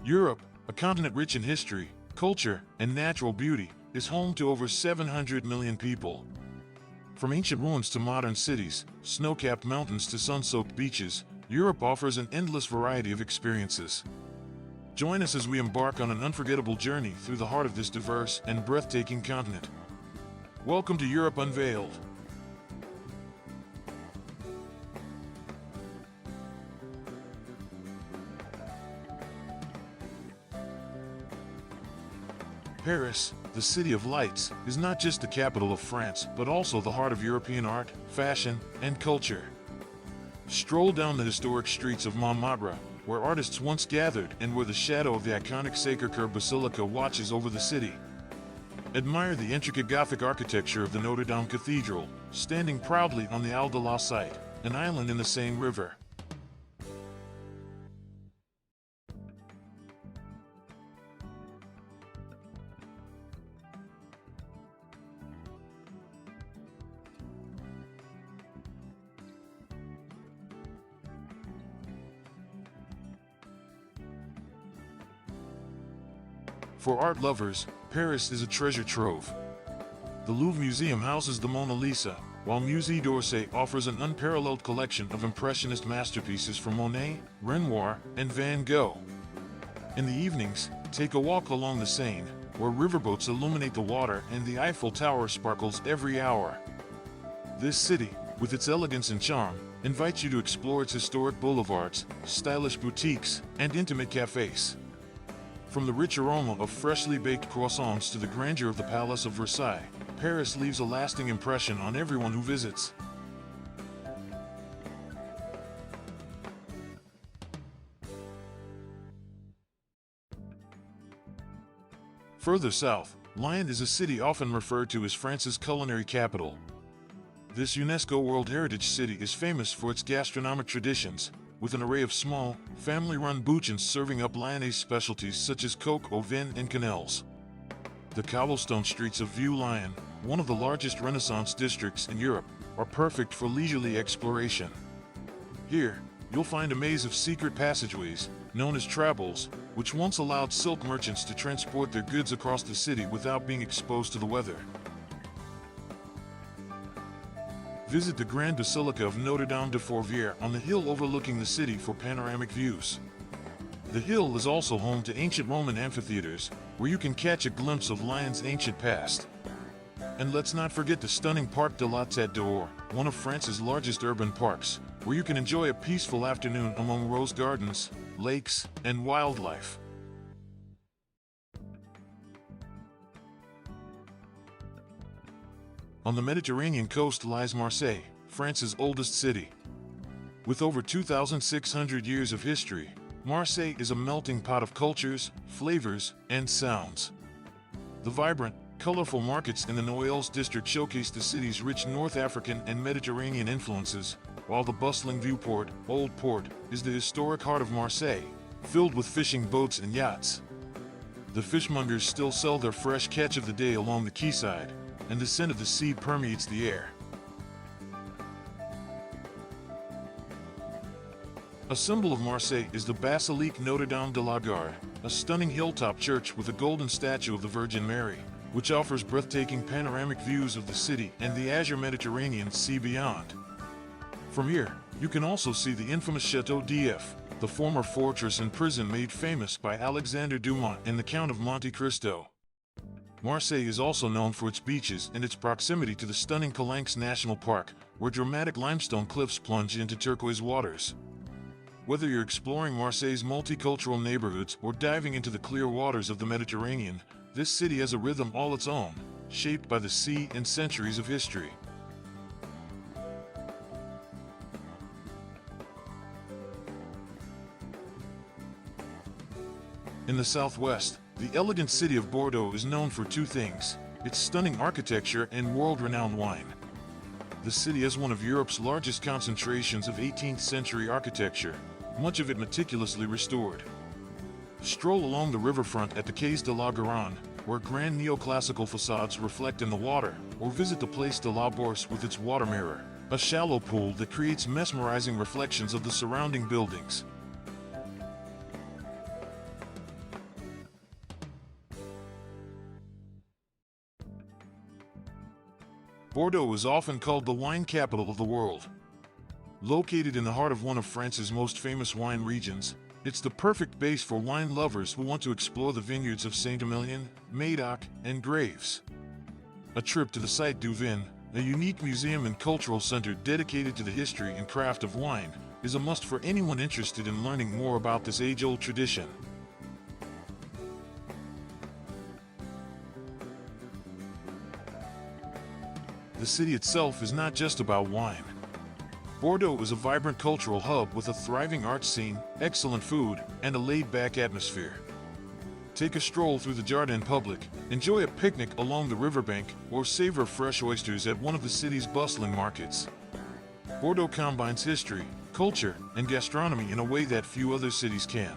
Europe, a continent rich in history, culture, and natural beauty, is home to over 700 million people. From ancient ruins to modern cities, snow-capped mountains to sun-soaked beaches, Europe offers an endless variety of experiences. Join us as we embark on an unforgettable journey through the heart of this diverse and breathtaking continent. Welcome to Europe Unveiled. Paris, the City of Lights, is not just the capital of France, but also the heart of European art, fashion, and culture. Stroll down the historic streets of Montmartre, where artists once gathered and where the shadow of the iconic Sacré-Cœur Basilica watches over the city. Admire the intricate Gothic architecture of the Notre Cathedral, standing proudly on the Ile de la Cite, an island in the Seine River. For art lovers, Paris is a treasure trove. The Louvre Museum houses the Mona Lisa, while Musée d'Orsay offers an unparalleled collection of Impressionist masterpieces from Monet, Renoir, and Van Gogh. In the evenings, take a walk along the Seine, where riverboats illuminate the water and the Eiffel Tower sparkles every hour. This city, with its elegance and charm, invites you to explore its historic boulevards, stylish boutiques, and intimate cafes. From the rich aroma of freshly baked croissants to the grandeur of the Palace of Versailles, Paris leaves a lasting impression on everyone who visits. Further south, Lyon is a city often referred to as France's culinary capital. This UNESCO World Heritage City is famous for its gastronomic traditions, with an array of small, family-run bouchons serving up Lyonnaise specialties such as coq au vin and quenelles. The cobblestone streets of Vieux Lyon, one of the largest Renaissance districts in Europe, are perfect for leisurely exploration. Here, you'll find a maze of secret passageways, known as traboules, which once allowed silk merchants to transport their goods across the city without being exposed to the weather. Visit the Grand Basilica of Notre Dame de Fourvière on the hill overlooking the city for panoramic views. The hill is also home to ancient Roman amphitheaters, where you can catch a glimpse of Lyon's ancient past. And let's not forget the stunning Parc de la Tête d'Or, one of France's largest urban parks, where you can enjoy a peaceful afternoon among rose gardens, lakes, and wildlife. On the Mediterranean coast lies Marseille, France's oldest city. With over 2,600 years of history, Marseille is a melting pot of cultures, flavors, and sounds. The vibrant, colorful markets in the Noailles district showcase the city's rich North African and Mediterranean influences, while the bustling Vieux-Port, Old Port, is the historic heart of Marseille, filled with fishing boats and yachts. The fishmongers still sell their fresh catch of the day along the quayside, and the scent of the sea permeates the air. A symbol of Marseille is the Basilique Notre Dame de la Garde, a stunning hilltop church with a golden statue of the Virgin Mary, which offers breathtaking panoramic views of the city and the azure Mediterranean Sea beyond. From here, you can also see the infamous Château d'If, the former fortress and prison made famous by Alexandre Dumas in The Count of Monte Cristo. Marseille is also known for its beaches and its proximity to the stunning Calanques National Park, where dramatic limestone cliffs plunge into turquoise waters. Whether you're exploring Marseille's multicultural neighborhoods or diving into the clear waters of the Mediterranean, this city has a rhythm all its own, shaped by the sea and centuries of history. In the southwest, the elegant city of Bordeaux is known for two things: its stunning architecture and world-renowned wine. The city has one of Europe's largest concentrations of 18th century architecture, much of it meticulously restored. Stroll along the riverfront at the Quais de la Garonne, where grand neoclassical facades reflect in the water, or visit the Place de la Bourse with its water mirror, a shallow pool that creates mesmerizing reflections of the surrounding buildings. Bordeaux is often called the wine capital of the world. Located in the heart of one of France's most famous wine regions, it's the perfect base for wine lovers who want to explore the vineyards of Saint-Emilion, Médoc, and Graves. A trip to the Site du Vin, a unique museum and cultural center dedicated to the history and craft of wine, is a must for anyone interested in learning more about this age-old tradition. The city itself is not just about wine. Bordeaux is a vibrant cultural hub with a thriving art scene, excellent food, and a laid-back atmosphere. Take a stroll through the Jardin Public, enjoy a picnic along the riverbank, or savor fresh oysters at one of the city's bustling markets. Bordeaux combines history, culture, and gastronomy in a way that few other cities can.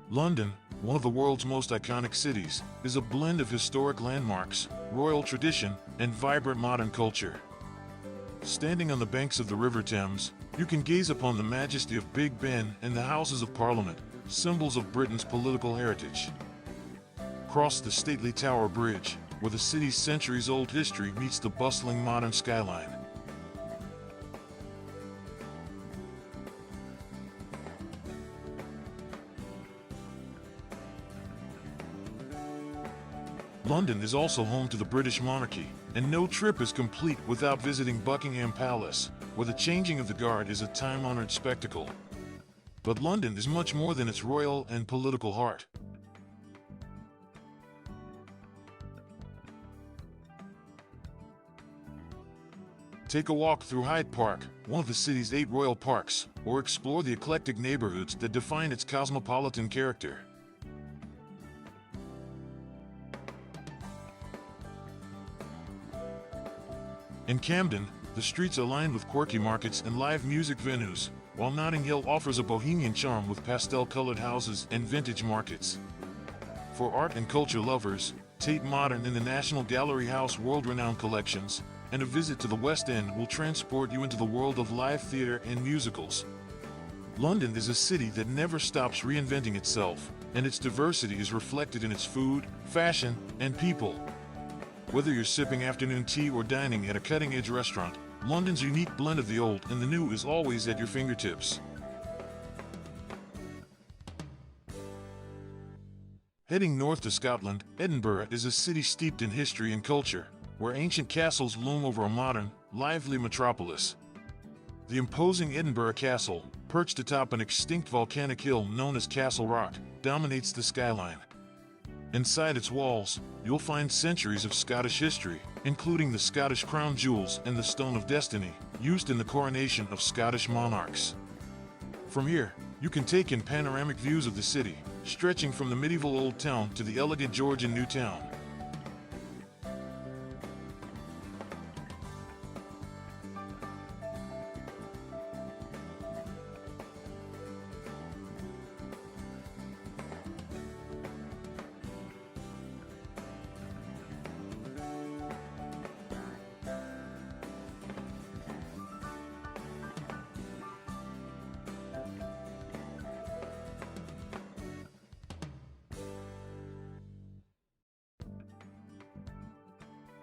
London, one of the world's most iconic cities, is a blend of historic landmarks, royal tradition, and vibrant modern culture. Standing on the banks of the River Thames, you can gaze upon the majesty of Big Ben and the Houses of Parliament, symbols of Britain's political heritage. Cross the stately Tower Bridge, where the city's centuries-old history meets the bustling modern skyline. London is also home to the British monarchy, and no trip is complete without visiting Buckingham Palace, where the changing of the guard is a time-honored spectacle. But London is much more than its royal and political heart. Take a walk through Hyde Park, one of the city's 8 royal parks, or explore the eclectic neighborhoods that define its cosmopolitan character. In Camden, the streets are lined with quirky markets and live music venues, while Notting Hill offers a bohemian charm with pastel-colored houses and vintage markets. For art and culture lovers, Tate Modern and the National Gallery house world-renowned collections, and a visit to the West End will transport you into the world of live theater and musicals. London is a city that never stops reinventing itself, and its diversity is reflected in its food, fashion, and people. Whether you're sipping afternoon tea or dining at a cutting-edge restaurant, London's unique blend of the old and the new is always at your fingertips. Heading north to Scotland, Edinburgh is a city steeped in history and culture, where ancient castles loom over a modern, lively metropolis. The imposing Edinburgh Castle, perched atop an extinct volcanic hill known as Castle Rock, dominates the skyline. Inside its walls, you'll find centuries of Scottish history, including the Scottish crown jewels and the Stone of Destiny, used in the coronation of Scottish monarchs. From here, you can take in panoramic views of the city, stretching from the medieval Old Town to the elegant Georgian New Town.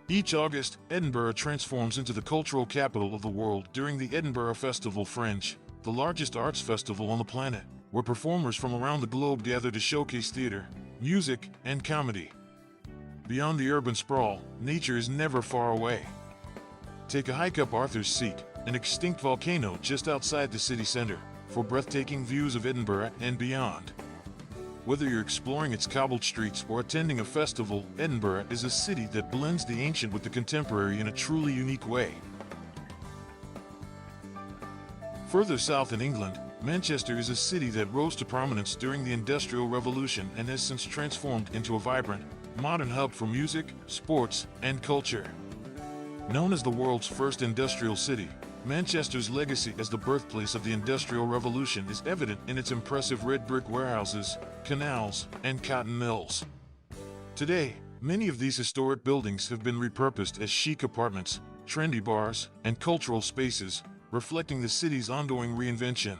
Each August, Edinburgh transforms into the cultural capital of the world during the Edinburgh Festival Fringe, the largest arts festival on the planet, where performers from around the globe gather to showcase theater, music, and comedy. Beyond the urban sprawl, nature is never far away. Take a hike up Arthur's Seat, an extinct volcano just outside the city center, for breathtaking views of Edinburgh and beyond. Whether you're exploring its cobbled streets or attending a festival, Edinburgh is a city that blends the ancient with the contemporary in a truly unique way. Further south in England, Manchester is a city that rose to prominence during the Industrial Revolution and has since transformed into a vibrant, modern hub for music, sports, and culture. Known as the world's first industrial city, Manchester's legacy as the birthplace of the Industrial Revolution is evident in its impressive red brick warehouses, canals, and cotton mills. Today, many of these historic buildings have been repurposed as chic apartments, trendy bars, and cultural spaces, reflecting the city's ongoing reinvention.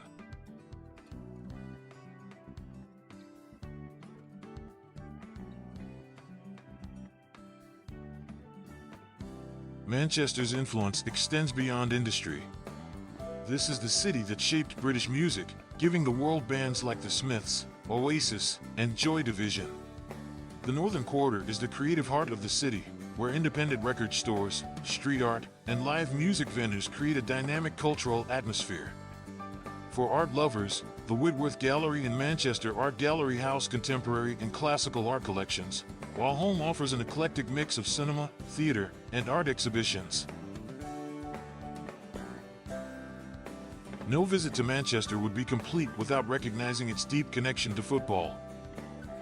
Manchester's influence extends beyond industry. This is the city that shaped British music, giving the world bands like the Smiths, Oasis, and Joy Division. The Northern Quarter is the creative heart of the city, where independent record stores, street art, and live music venues create a dynamic cultural atmosphere. For art lovers, the Whitworth Gallery in Manchester Art Gallery house contemporary and classical art collections, while Home offers an eclectic mix of cinema, theater, and art exhibitions. No visit to Manchester would be complete without recognizing its deep connection to football.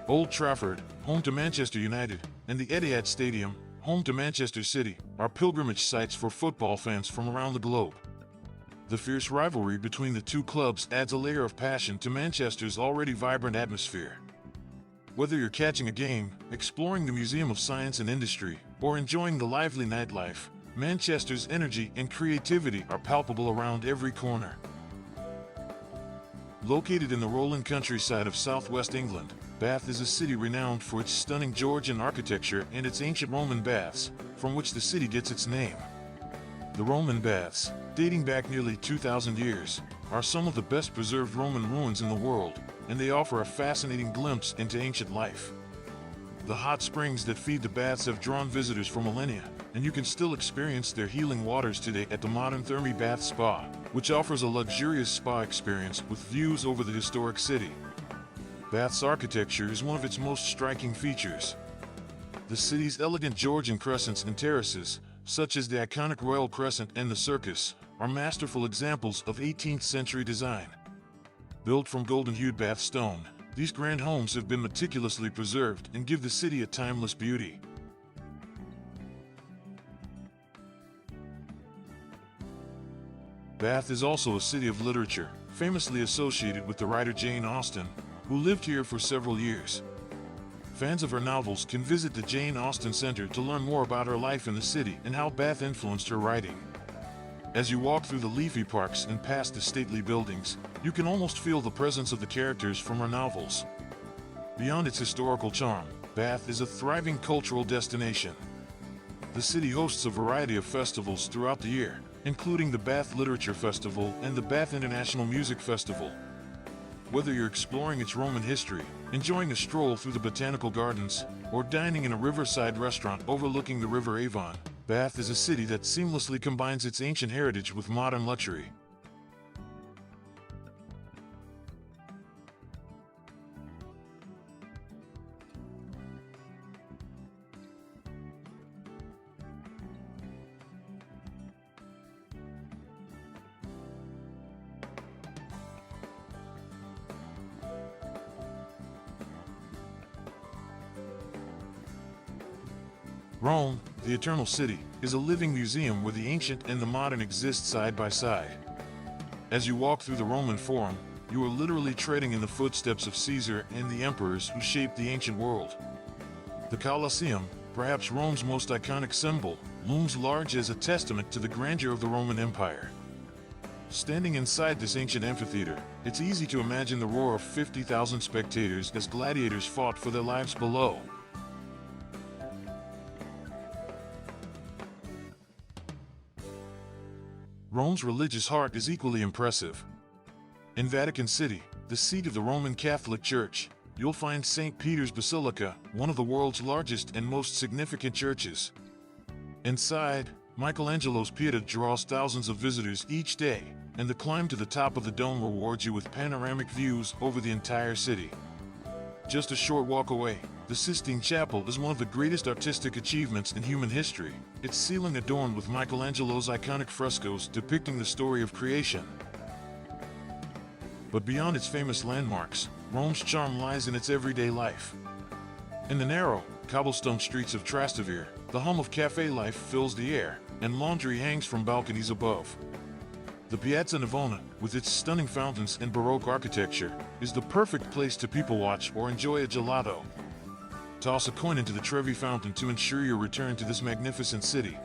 Old Trafford, home to Manchester United, and the Etihad Stadium, home to Manchester City, are pilgrimage sites for football fans from around the globe. The fierce rivalry between the two clubs adds a layer of passion to Manchester's already vibrant atmosphere. Whether you're catching a game, exploring the Museum of Science and Industry, or enjoying the lively nightlife, Manchester's energy and creativity are palpable around every corner. Located in the rolling countryside of southwest England, Bath is a city renowned for its stunning Georgian architecture and its ancient Roman baths, from which the city gets its name. The Roman baths, dating back nearly 2,000 years, are some of the best preserved Roman ruins in the world, and they offer a fascinating glimpse into ancient life. The hot springs that feed the baths have drawn visitors for millennia, and you can still experience their healing waters today at the modern Thermi Bath Spa, which offers a luxurious spa experience with views over the historic city. Bath's architecture is one of its most striking features. The city's elegant Georgian crescents and terraces, such as the iconic Royal Crescent and the Circus, are masterful examples of 18th century design. Built from golden-hued Bath stone, these grand homes have been meticulously preserved and give the city a timeless beauty. Bath is also a city of literature, famously associated with the writer Jane Austen, who lived here for several years. Fans of her novels can visit the Jane Austen Center to learn more about her life in the city and how Bath influenced her writing. As you walk through the leafy parks and past the stately buildings, you can almost feel the presence of the characters from her novels. Beyond its historical charm, Bath is a thriving cultural destination. The city hosts a variety of festivals throughout the year, including the Bath Literature Festival and the Bath International Music Festival. Whether you're exploring its Roman history, enjoying a stroll through the botanical gardens, or dining in a riverside restaurant overlooking the River Avon, Bath is a city that seamlessly combines its ancient heritage with modern luxury. Rome, the Eternal City, is a living museum where the ancient and the modern exist side by side. As you walk through the Roman Forum, you are literally treading in the footsteps of Caesar and the emperors who shaped the ancient world. The Colosseum, perhaps Rome's most iconic symbol, looms large as a testament to the grandeur of the Roman Empire. Standing inside this ancient amphitheater, it's easy to imagine the roar of 50,000 spectators as gladiators fought for their lives below. Rome's religious heart is equally impressive. In Vatican City, the seat of the Roman Catholic Church, you'll find St. Peter's Basilica, one of the world's largest and most significant churches. Inside, Michelangelo's Pieta draws thousands of visitors each day, and the climb to the top of the dome rewards you with panoramic views over the entire city. Just a short walk away, the Sistine Chapel is one of the greatest artistic achievements in human history, its ceiling adorned with Michelangelo's iconic frescoes depicting the story of creation. But beyond its famous landmarks, Rome's charm lies in its everyday life. In the narrow, cobblestone streets of Trastevere, the hum of cafe life fills the air, and laundry hangs from balconies above. The Piazza Navona, with its stunning fountains and Baroque architecture, is the perfect place to people watch or enjoy a gelato. Toss a coin into the Trevi Fountain to ensure your return to this magnificent city.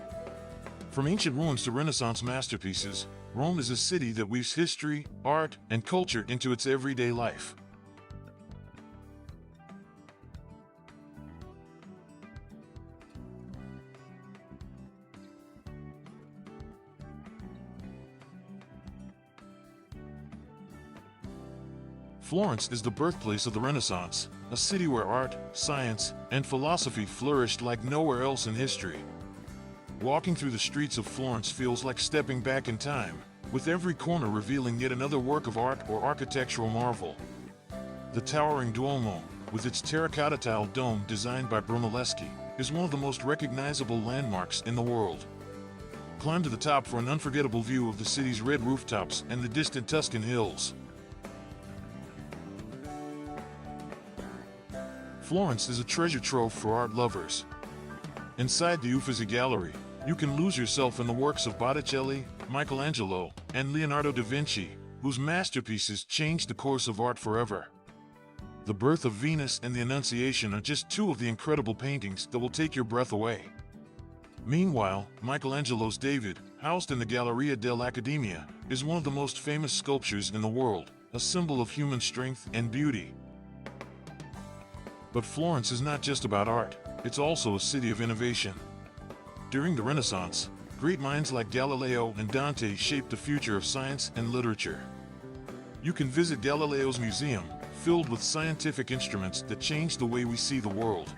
From ancient ruins to Renaissance masterpieces, Rome is a city that weaves history, art, and culture into its everyday life. Florence is the birthplace of the Renaissance, a city where art, science, and philosophy flourished like nowhere else in history. Walking through the streets of Florence feels like stepping back in time, with every corner revealing yet another work of art or architectural marvel. The towering Duomo, with its terracotta tile dome designed by Brunelleschi, is one of the most recognizable landmarks in the world. Climb to the top for an unforgettable view of the city's red rooftops and the distant Tuscan hills. Florence is a treasure trove for art lovers. Inside the Uffizi Gallery, you can lose yourself in the works of Botticelli, Michelangelo, and Leonardo da Vinci, whose masterpieces changed the course of art forever. The Birth of Venus and the Annunciation are just two of the incredible paintings that will take your breath away. Meanwhile, Michelangelo's David, housed in the Galleria dell'Accademia, is one of the most famous sculptures in the world, a symbol of human strength and beauty. But Florence is not just about art, it's also a city of innovation. During the Renaissance, great minds like Galileo and Dante shaped the future of science and literature. You can visit Galileo's museum, filled with scientific instruments that changed the way we see the world.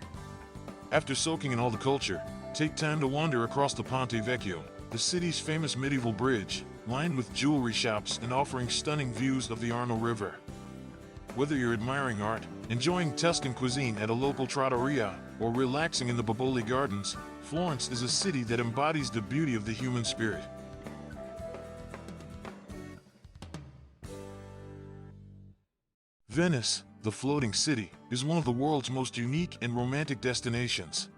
After soaking in all the culture, take time to wander across the Ponte Vecchio, the city's famous medieval bridge, lined with jewelry shops and offering stunning views of the Arno River. Whether you're admiring art, enjoying Tuscan cuisine at a local trattoria, or relaxing in the Boboli Gardens, Florence is a city that embodies the beauty of the human spirit. Venice, the floating city, is one of the world's most unique and romantic destinations.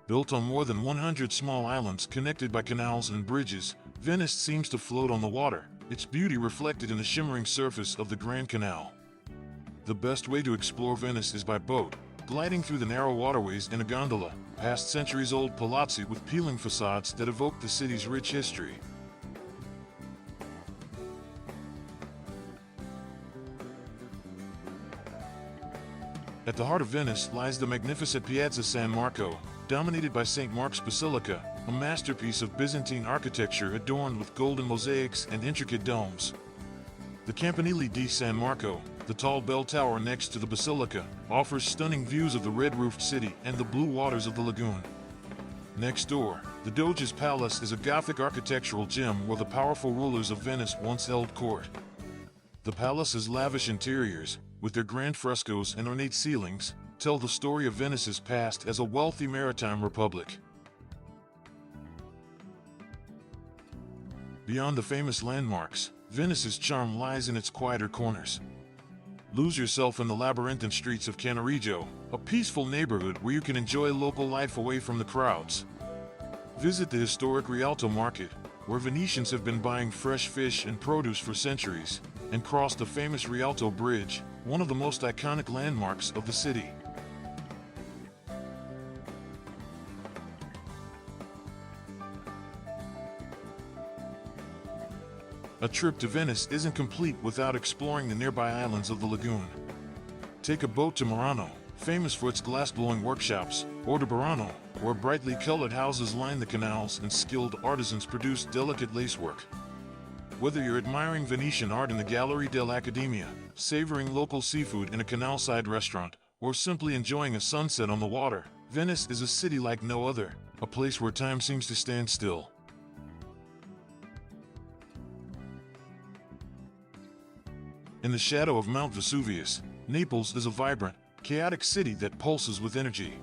Built on more than 100 small islands connected by canals and bridges, Venice seems to float on the water, its beauty reflected in the shimmering surface of the Grand Canal. The best way to explore Venice is by boat, gliding through the narrow waterways in a gondola, past centuries-old palazzi with peeling facades that evoke the city's rich history. At the heart of Venice lies the magnificent Piazza San Marco, dominated by St. Mark's Basilica, a masterpiece of Byzantine architecture adorned with golden mosaics and intricate domes. The Campanile di San Marco, the tall bell tower next to the basilica, offers stunning views of the red-roofed city and the blue waters of the lagoon. Next door, the Doge's Palace is a Gothic architectural gem where the powerful rulers of Venice once held court. The palace's lavish interiors, with their grand frescoes and ornate ceilings, tell the story of Venice's past as a wealthy maritime republic. Beyond the famous landmarks, Venice's charm lies in its quieter corners. Lose yourself in the labyrinthine streets of Cannaregio, a peaceful neighborhood where you can enjoy local life away from the crowds. Visit the historic Rialto Market, where Venetians have been buying fresh fish and produce for centuries, and cross the famous Rialto Bridge, one of the most iconic landmarks of the city. A trip to Venice isn't complete without exploring the nearby islands of the lagoon. Take a boat to Murano, famous for its glass-blowing workshops, or to Burano, where brightly colored houses line the canals and skilled artisans produce delicate lacework. Whether you're admiring Venetian art in the Galleria dell'Accademia, savoring local seafood in a canal-side restaurant, or simply enjoying a sunset on the water, Venice is a city like no other, a place where time seems to stand still. In the shadow of Mount Vesuvius, Naples is a vibrant, chaotic city that pulses with energy.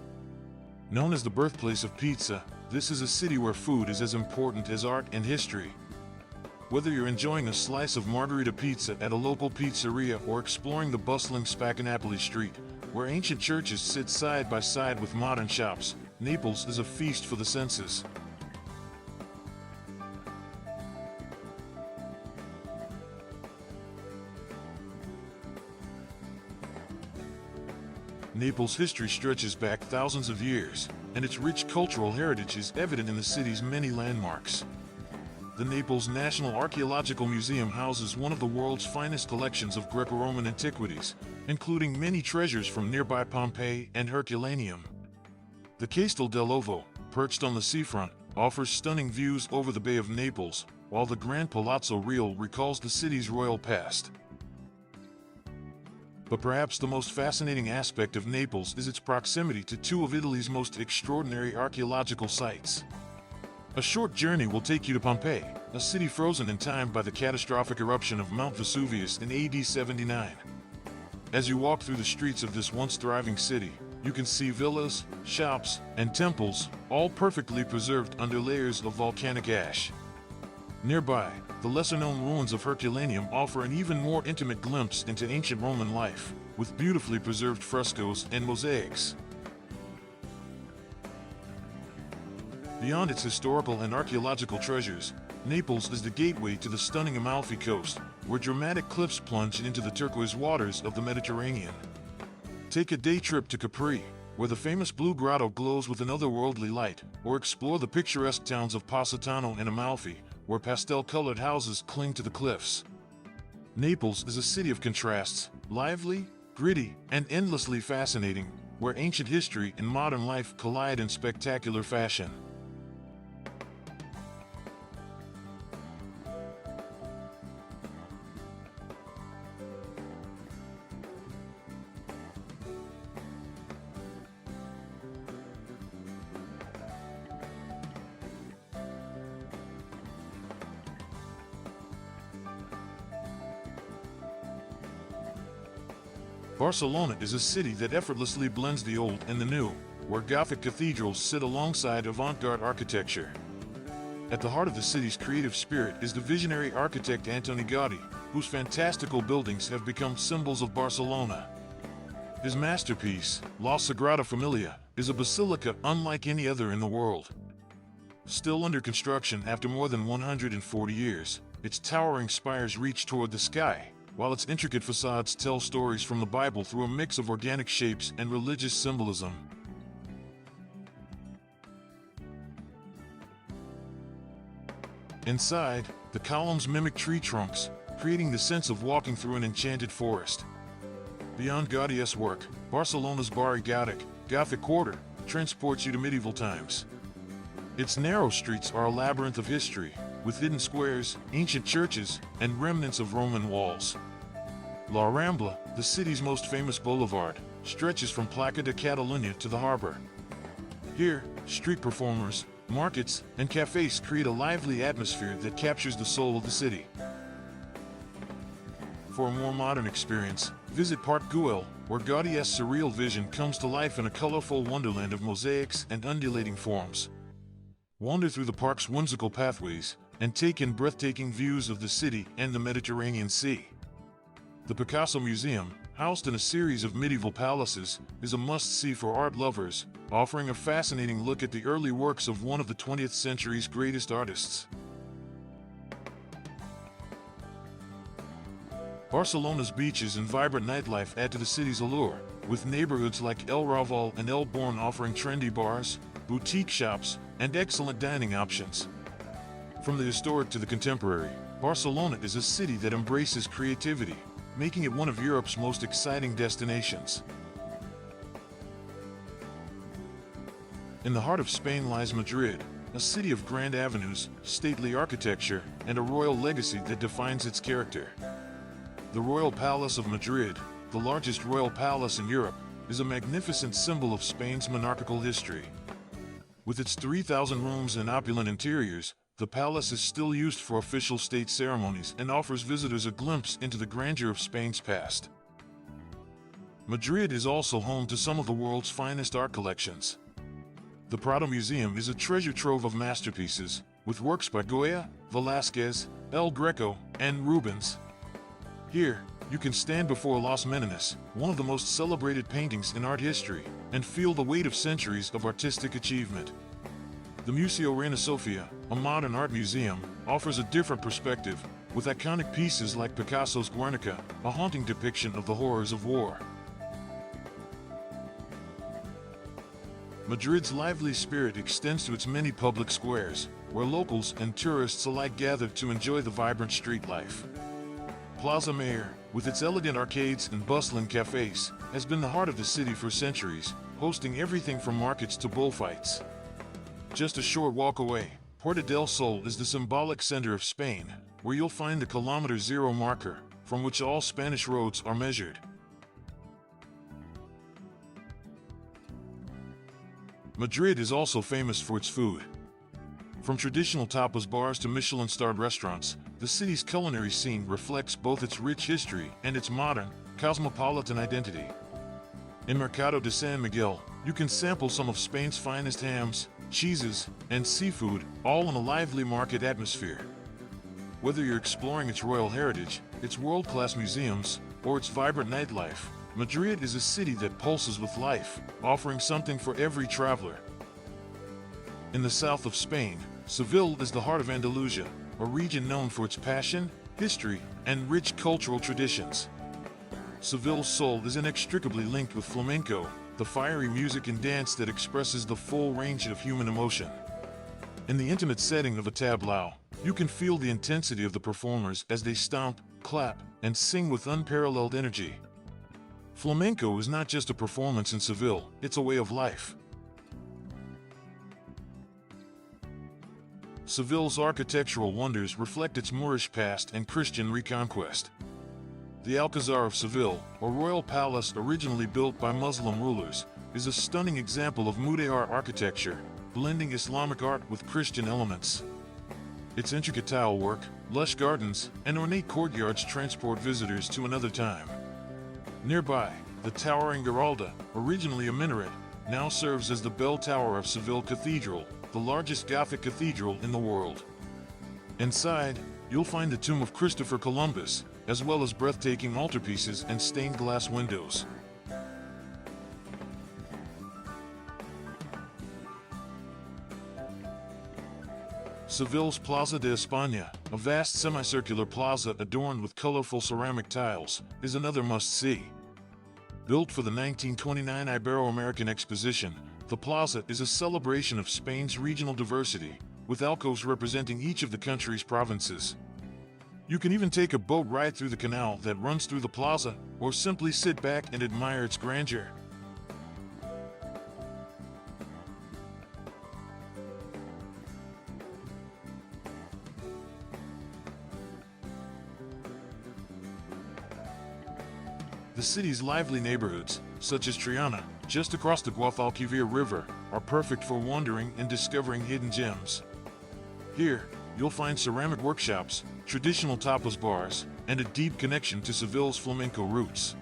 Known as the birthplace of pizza, this is a city where food is as important as art and history. Whether you're enjoying a slice of margherita pizza at a local pizzeria or exploring the bustling Spaccanapoli street, where ancient churches sit side by side with modern shops, Naples is a feast for the senses. Naples' history stretches back thousands of years, and its rich cultural heritage is evident in the city's many landmarks. The Naples National Archaeological Museum houses one of the world's finest collections of Greco-Roman antiquities, including many treasures from nearby Pompeii and Herculaneum. The Castel dell'Ovo, perched on the seafront, offers stunning views over the Bay of Naples, while the Grand Palazzo Reale recalls the city's royal past. But perhaps the most fascinating aspect of Naples is its proximity to two of Italy's most extraordinary archaeological sites. A short journey will take you to Pompeii, a city frozen in time by the catastrophic eruption of Mount Vesuvius in AD 79. As you walk through the streets of this once thriving city, you can see villas, shops, and temples, all perfectly preserved under layers of volcanic ash. Nearby, the lesser-known ruins of Herculaneum offer an even more intimate glimpse into ancient Roman life, with beautifully preserved frescoes and mosaics. Beyond its historical and archaeological treasures, Naples is the gateway to the stunning Amalfi Coast, where dramatic cliffs plunge into the turquoise waters of the Mediterranean. Take a day trip to Capri, where the famous Blue Grotto glows with an otherworldly light, or explore the picturesque towns of Positano and Amalfi, where pastel-colored houses cling to the cliffs. Naples is a city of contrasts, lively, gritty, and endlessly fascinating, where ancient history and modern life collide in spectacular fashion. Barcelona is a city that effortlessly blends the old and the new, where Gothic cathedrals sit alongside avant-garde architecture. At the heart of the city's creative spirit is the visionary architect Antoni Gaudí, whose fantastical buildings have become symbols of Barcelona. His masterpiece, La Sagrada Familia, is a basilica unlike any other in the world. Still under construction after more than 140 years, its towering spires reach toward the sky, while its intricate facades tell stories from the Bible through a mix of organic shapes and religious symbolism. Inside, the columns mimic tree trunks, creating the sense of walking through an enchanted forest. Beyond Gaudí's work, Barcelona's Barri Gothic quarter, transports you to medieval times. Its narrow streets are a labyrinth of history, with hidden squares, ancient churches, and remnants of Roman walls. La Rambla, the city's most famous boulevard, stretches from Plaça de Catalunya to the harbor. Here, street performers, markets, and cafes create a lively atmosphere that captures the soul of the city. For a more modern experience, visit Parc Güell, where Gaudí's surreal vision comes to life in a colorful wonderland of mosaics and undulating forms. Wander through the park's whimsical pathways, and take in breathtaking views of the city and the Mediterranean Sea. The Picasso Museum, housed in a series of medieval palaces, is a must-see for art lovers, offering a fascinating look at the early works of one of the 20th century's greatest artists. Barcelona's beaches and vibrant nightlife add to the city's allure, with neighborhoods like El Raval and El Born offering trendy bars, boutique shops, and excellent dining options. From the historic to the contemporary, Barcelona is a city that embraces creativity, making it one of Europe's most exciting destinations. In the heart of Spain lies Madrid, a city of grand avenues, stately architecture, and a royal legacy that defines its character. The Royal Palace of Madrid, the largest royal palace in Europe, is a magnificent symbol of Spain's monarchical history. With its 3,000 rooms and opulent interiors, the palace is still used for official state ceremonies and offers visitors a glimpse into the grandeur of Spain's past. Madrid is also home to some of the world's finest art collections. The Prado Museum is a treasure trove of masterpieces, with works by Goya, Velázquez, El Greco, and Rubens. Here, you can stand before Los Meninas, one of the most celebrated paintings in art history, and feel the weight of centuries of artistic achievement. The Museo Reina Sofia, a modern art museum, offers a different perspective, with iconic pieces like Picasso's Guernica, a haunting depiction of the horrors of war. Madrid's lively spirit extends to its many public squares, where locals and tourists alike gather to enjoy the vibrant street life. Plaza Mayor, with its elegant arcades and bustling cafes, has been the heart of the city for centuries, hosting everything from markets to bullfights. Just a short walk away, Puerta del Sol is the symbolic center of Spain, where you'll find the kilometer zero marker, from which all Spanish roads are measured. Madrid is also famous for its food. From traditional tapas bars to Michelin-starred restaurants, the city's culinary scene reflects both its rich history and its modern, cosmopolitan identity. In Mercado de San Miguel, you can sample some of Spain's finest hams, cheeses, and seafood, all in a lively market atmosphere. Whether you're exploring its royal heritage, its world-class museums, or its vibrant nightlife, Madrid is a city that pulses with life, offering something for every traveler. In the south of Spain, Seville is the heart of Andalusia, a region known for its passion, history, and rich cultural traditions. Seville's soul is inextricably linked with flamenco, the fiery music and dance that expresses the full range of human emotion. In the intimate setting of a tablao, you can feel the intensity of the performers as they stomp, clap, and sing with unparalleled energy. Flamenco is not just a performance in Seville, it's a way of life. Seville's architectural wonders reflect its Moorish past and Christian reconquest. The Alcazar of Seville, a royal palace originally built by Muslim rulers, is a stunning example of Mudéjar architecture, blending Islamic art with Christian elements. Its intricate tile work, lush gardens, and ornate courtyards transport visitors to another time. Nearby, the towering Giralda, originally a minaret, now serves as the bell tower of Seville Cathedral, the largest Gothic cathedral in the world. Inside, you'll find the tomb of Christopher Columbus, as well as breathtaking altarpieces and stained glass windows. Seville's Plaza de España, a vast semicircular plaza adorned with colorful ceramic tiles, is another must-see. Built for the 1929 Ibero-American Exposition, the plaza is a celebration of Spain's regional diversity, with alcoves representing each of the country's provinces. You can even take a boat ride through the canal that runs through the plaza, or simply sit back and admire its grandeur. The city's lively neighborhoods, such as Triana, just across the Guadalquivir River, are perfect for wandering and discovering hidden gems. Here, you'll find ceramic workshops, traditional tapas bars, and a deep connection to Seville's flamenco roots.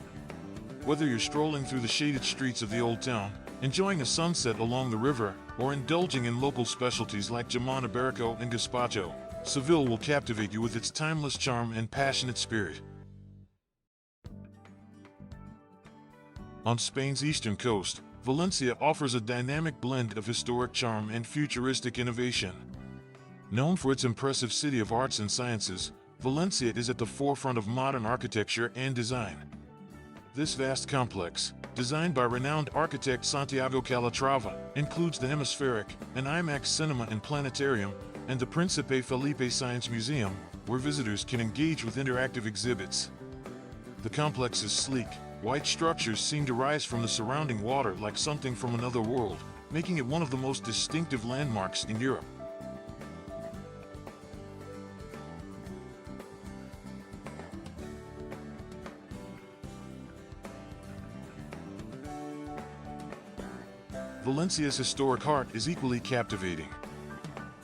Whether you're strolling through the shaded streets of the old town, enjoying a sunset along the river, or indulging in local specialties like jamon iberico and gazpacho, Seville will captivate you with its timeless charm and passionate spirit. On Spain's eastern coast, Valencia offers a dynamic blend of historic charm and futuristic innovation. Known for its impressive city of arts and sciences, Valencia is at the forefront of modern architecture and design. This vast complex, designed by renowned architect Santiago Calatrava, includes the Hemispheric, an IMAX cinema and planetarium, and the Príncipe Felipe Science Museum, where visitors can engage with interactive exhibits. The complex is sleek. White structures seem to rise from the surrounding water like something from another world, making it one of the most distinctive landmarks in Europe. Valencia's historic heart is equally captivating.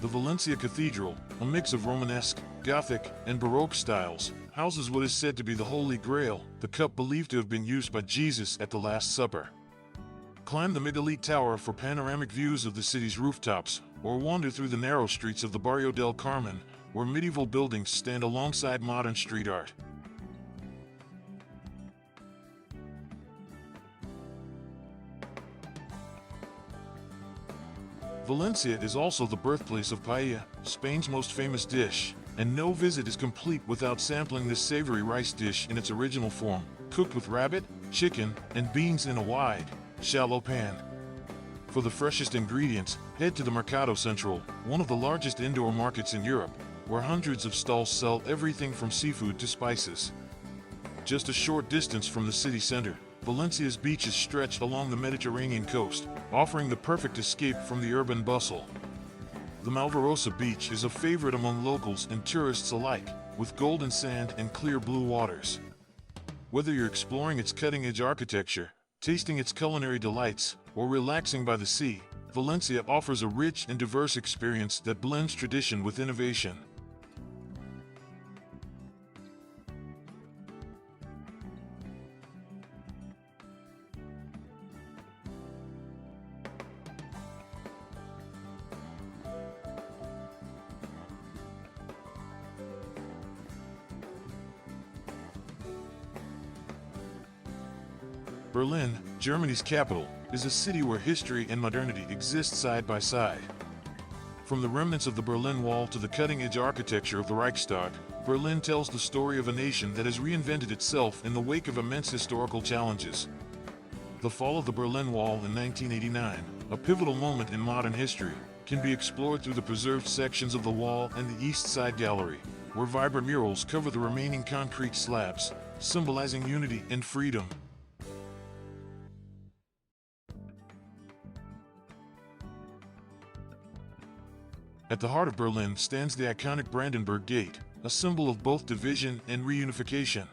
The Valencia Cathedral, a mix of Romanesque, Gothic, and Baroque styles, houses what is said to be the Holy Grail, the cup believed to have been used by Jesus at the Last Supper. Climb the mid-elite tower for panoramic views of the city's rooftops, or wander through the narrow streets of the Barrio del Carmen, where medieval buildings stand alongside modern street art. Valencia is also the birthplace of paella, Spain's most famous dish, and no visit is complete without sampling this savory rice dish in its original form, cooked with rabbit, chicken, and beans in a wide, shallow pan. For the freshest ingredients, head to the Mercato Central, one of the largest indoor markets in Europe, where hundreds of stalls sell everything from seafood to spices. Just a short distance from the city center, Valencia's beaches stretch along the Mediterranean coast, offering the perfect escape from the urban bustle. The Malvarosa beach is a favorite among locals and tourists alike, with golden sand and clear blue waters. Whether you're exploring its cutting-edge architecture, tasting its culinary delights, or relaxing by the sea, Valencia offers a rich and diverse experience that blends tradition with innovation. Berlin, Germany's capital, is a city where history and modernity exist side by side. From the remnants of the Berlin Wall to the cutting-edge architecture of the Reichstag, Berlin tells the story of a nation that has reinvented itself in the wake of immense historical challenges. The fall of the Berlin Wall in 1989, a pivotal moment in modern history, can be explored through the preserved sections of the wall and the East Side Gallery, where vibrant murals cover the remaining concrete slabs, symbolizing unity and freedom. At the heart of Berlin stands the iconic Brandenburg Gate, a symbol of both division and reunification.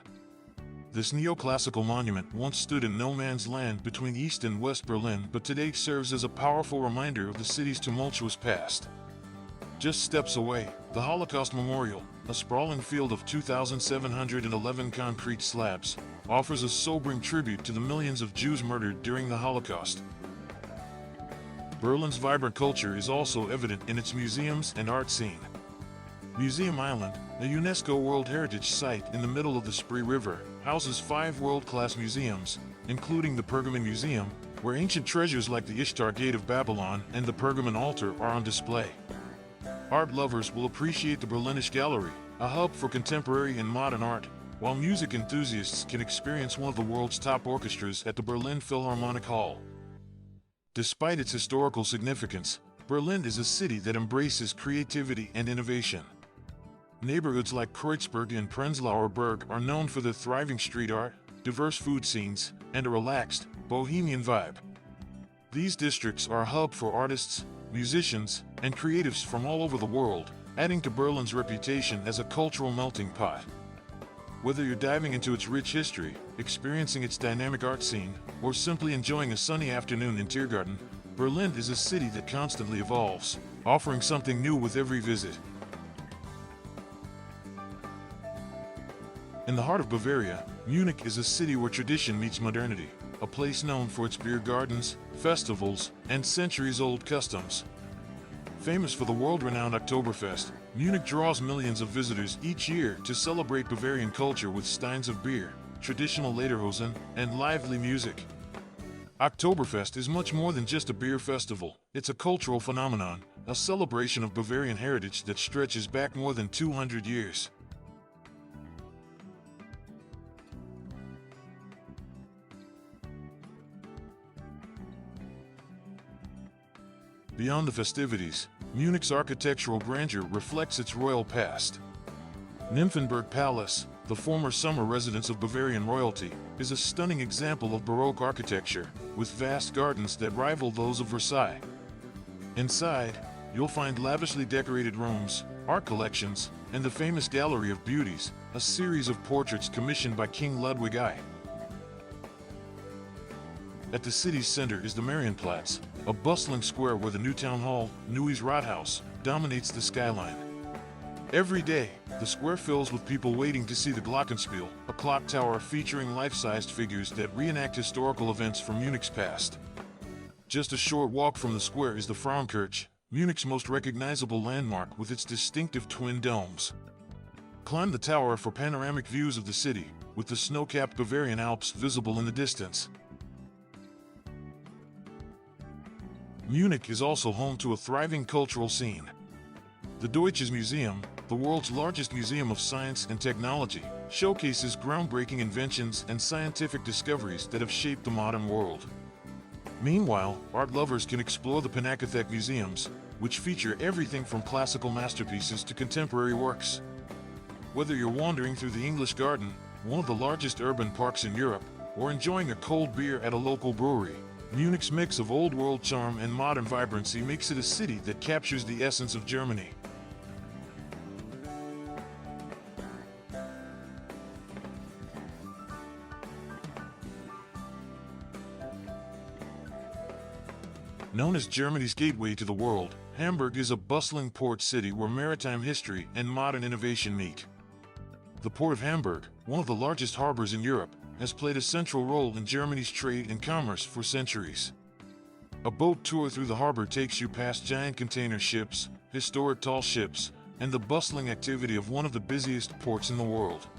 This neoclassical monument once stood in no man's land between East and West Berlin, but today serves as a powerful reminder of the city's tumultuous past. Just steps away, the Holocaust Memorial, a sprawling field of 2,711 concrete slabs, offers a sobering tribute to the millions of Jews murdered during the Holocaust. Berlin's vibrant culture is also evident in its museums and art scene. Museum Island, a UNESCO World Heritage Site in the middle of the Spree River, houses 5 world-class museums, including the Pergamon Museum, where ancient treasures like the Ishtar Gate of Babylon and the Pergamon Altar are on display. Art lovers will appreciate the Berlinisch Gallery, a hub for contemporary and modern art, while music enthusiasts can experience one of the world's top orchestras at the Berlin Philharmonic Hall. Despite its historical significance, Berlin is a city that embraces creativity and innovation. Neighborhoods like Kreuzberg and Prenzlauer Berg are known for their thriving street art, diverse food scenes, and a relaxed, bohemian vibe. These districts are a hub for artists, musicians, and creatives from all over the world, adding to Berlin's reputation as a cultural melting pot. Whether you're diving into its rich history, experiencing its dynamic art scene, or simply enjoying a sunny afternoon in Tiergarten, Berlin is a city that constantly evolves, offering something new with every visit. In the heart of Bavaria, Munich is a city where tradition meets modernity, a place known for its beer gardens, festivals, and centuries-old customs. Famous for the world-renowned Oktoberfest, Munich draws millions of visitors each year to celebrate Bavarian culture with steins of beer, traditional lederhosen, and lively music. Oktoberfest is much more than just a beer festival. It's a cultural phenomenon, a celebration of Bavarian heritage that stretches back more than 200 years. Beyond the festivities, Munich's architectural grandeur reflects its royal past. Nymphenburg Palace, the former summer residence of Bavarian royalty, is a stunning example of Baroque architecture, with vast gardens that rival those of Versailles. Inside, you'll find lavishly decorated rooms, art collections, and the famous Gallery of Beauties, a series of portraits commissioned by King Ludwig I. At the city's center is the Marienplatz, a bustling square where the new town hall, Neues Rathaus, dominates the skyline. Every day, the square fills with people waiting to see the Glockenspiel, a clock tower featuring life-sized figures that reenact historical events from Munich's past. Just a short walk from the square is the Frauenkirche, Munich's most recognizable landmark with its distinctive twin domes. Climb the tower for panoramic views of the city, with the snow-capped Bavarian Alps visible in the distance. Munich is also home to a thriving cultural scene. The Deutsches Museum, the world's largest museum of science and technology, showcases groundbreaking inventions and scientific discoveries that have shaped the modern world. Meanwhile, art lovers can explore the Pinakothek museums, which feature everything from classical masterpieces to contemporary works. Whether you're wandering through the English Garden, one of the largest urban parks in Europe, or enjoying a cold beer at a local brewery, Munich's mix of old-world charm and modern vibrancy makes it a city that captures the essence of Germany. Known as Germany's gateway to the world, Hamburg is a bustling port city where maritime history and modern innovation meet. The Port of Hamburg, one of the largest harbors in Europe, has played a central role in Germany's trade and commerce for centuries. A boat tour through the harbor takes you past giant container ships, historic tall ships, and the bustling activity of one of the busiest ports in the world.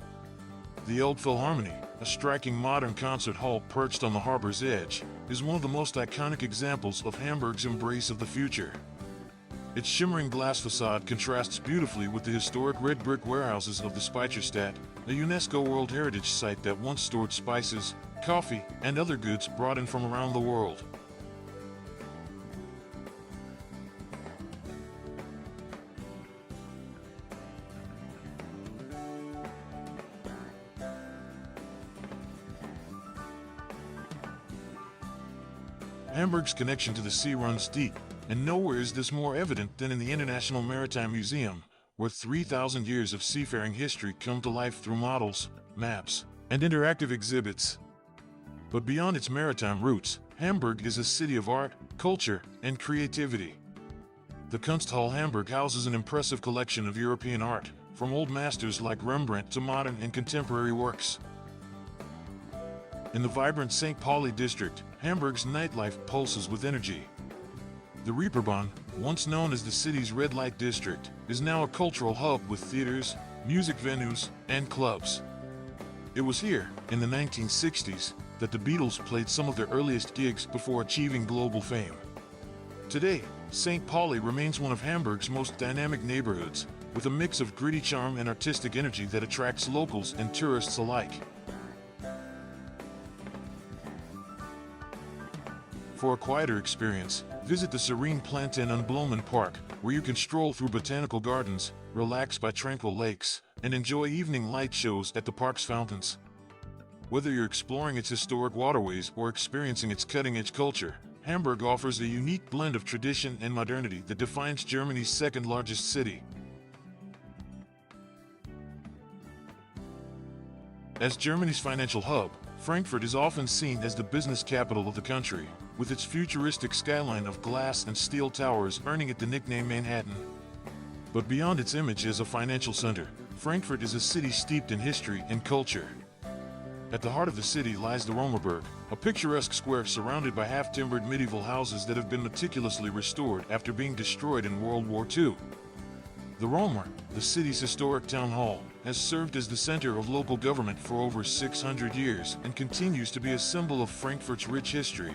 The Elbphilharmonie, a striking modern concert hall perched on the harbor's edge, is one of the most iconic examples of Hamburg's embrace of the future. Its shimmering glass facade contrasts beautifully with the historic red brick warehouses of the Speicherstadt, a UNESCO World Heritage Site that once stored spices, coffee, and other goods brought in from around the world. Hamburg's connection to the sea runs deep, and nowhere is this more evident than in the International Maritime Museum, where 3,000 years of seafaring history come to life through models, maps, and interactive exhibits. But beyond its maritime roots, Hamburg is a city of art, culture, and creativity. The Kunsthalle Hamburg houses an impressive collection of European art, from old masters like Rembrandt to modern and contemporary works. In the vibrant St. Pauli district, Hamburg's nightlife pulses with energy. The Reeperbahn, once known as the city's red light district, is now a cultural hub with theaters, music venues, and clubs. It was here, in the 1960s, that the Beatles played some of their earliest gigs before achieving global fame. Today, St. Pauli remains one of Hamburg's most dynamic neighborhoods, with a mix of gritty charm and artistic energy that attracts locals and tourists alike. For a quieter experience, visit the serene Planten und Blumen Park, where you can stroll through botanical gardens, relax by tranquil lakes, and enjoy evening light shows at the park's fountains. Whether you're exploring its historic waterways or experiencing its cutting-edge culture, Hamburg offers a unique blend of tradition and modernity that defines Germany's second-largest city. As Germany's financial hub, Frankfurt is often seen as the business capital of the country, with its futuristic skyline of glass and steel towers earning it the nickname Manhattan. But beyond its image as a financial center, Frankfurt is a city steeped in history and culture. At the heart of the city lies the Römerberg, a picturesque square surrounded by half-timbered medieval houses that have been meticulously restored after being destroyed in World War II. The Römer, the city's historic town hall, has served as the center of local government for over 600 years and continues to be a symbol of Frankfurt's rich history.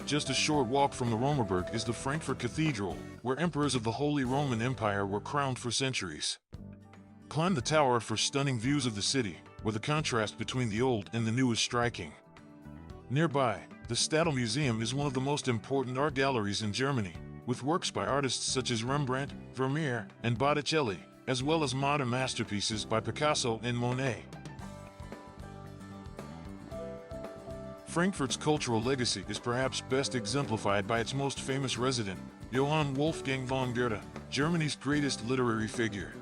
Just a short walk from the Römerberg is the Frankfurt Cathedral, where emperors of the Holy Roman Empire were crowned for centuries. Climb the tower for stunning views of the city, where the contrast between the old and the new is striking. Nearby, the Stadel Museum is one of the most important art galleries in Germany, with works by artists such as Rembrandt, Vermeer, and Botticelli, as well as modern masterpieces by Picasso and Monet. Frankfurt's cultural legacy is perhaps best exemplified by its most famous resident, Johann Wolfgang von Goethe, Germany's greatest literary figure.